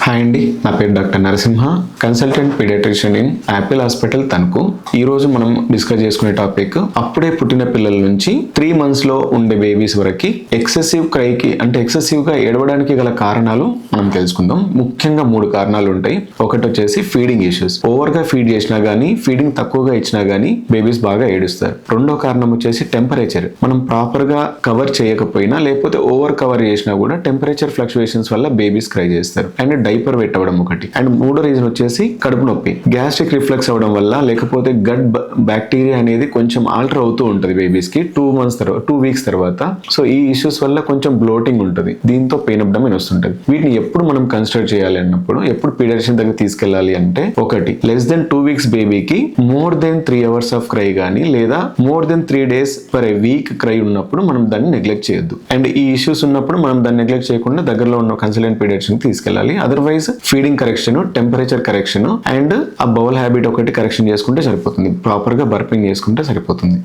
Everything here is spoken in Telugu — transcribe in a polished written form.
హాయ్ అండి, నా పేరు doctor Narasimha, consultant paediatrician in Apple hospital Tanuku. ఈ రోజు మనం డిస్కస్ చేసుకునే టాపిక్ అప్పుడే పుట్టిన పిల్లల నుంచి 3 months లో ఉండే బేబీస్ వరకు ఎక్సెసివ్ క్రైకి అంటే ఎక్సెసివ్ గా ఏడవడానికి గల కారణాలు మనం తెలుసుకుందాం. ముఖ్యంగా 3 కారణాలు ఉంటాయి. ఒకటి వచ్చేసి ఫీడింగ్ ఇష్యూస్. ఓవర్ గా ఫీడ్ చేసినా గానీ, ఫీడింగ్ తక్కువగా ఇచ్చినా గానీ బేబీస్ బాగా ఏడుస్తారు. రెండో కారణం వచ్చేసి టెంపరేచర్. మనం ప్రాపర్ గా కవర్ చేయకపోయినా లేకపోతే ఓవర్ కవర్ చేసినా కూడా టెంపరేచర్ ఫ్లక్చుయేషన్స్ వల్ల బేబీస్ క్రై చేస్తారు. అండ్ డైపర్ పెట్టవడం ఒకటి. అండ్ మూడో రీజన్ వచ్చేసి కడుపు నొప్పి. గ్యాస్ట్రిక్ రిఫ్లెక్స్ అవ్వడం వల్ల లేకపోతే గట్ బ్యాక్టీరియా అనేది కొంచెం ఆల్టర్ అవుతూ ఉంటుంది బేబీస్ కి 2 weeks తర్వాత. సో ఈ ఇష్యూస్ వల్ల కొంచెం బ్లోటింగ్ ఉంటుంది, దీంతో పెయిన్ అబ్డమెన్ వస్తుంటది. వీటిని ఎప్పుడు మనం కన్సిడర్ చేయాలి అన్నప్పుడు, ఎప్పుడు పీడియాట్రిషియన్ దగ్గర తీసుకెళ్ళాలి అంటే, ఒకటి లెస్ దెన్ 2 weeks బేబీకి more than 3 hours of cry కానీ లేదా more than 3 days per week cry ఉన్నప్పుడు మనం దాన్ని నెగ్లెక్ట్ చేయొద్దు. అండ్ ఈ ఇష్యూస్ ఉన్నప్పుడు మనం దాన్ని నెగ్లెక్ట్ చేయకుండా దగ్గరలో ఉన్న కన్సల్టెంట్ పీడియాట్రిషియన్ తీసుకెళ్ళాలి. Otherwise feeding correction, temperature correction and ఆ బౌల్ హ్యాబిట్ ఒకటి కరెక్షన్ చేసుకుంటే సరిపోతుంది. ప్రాపర్ గా బర్పింగ్ చేసుకుంటే సరిపోతుంది.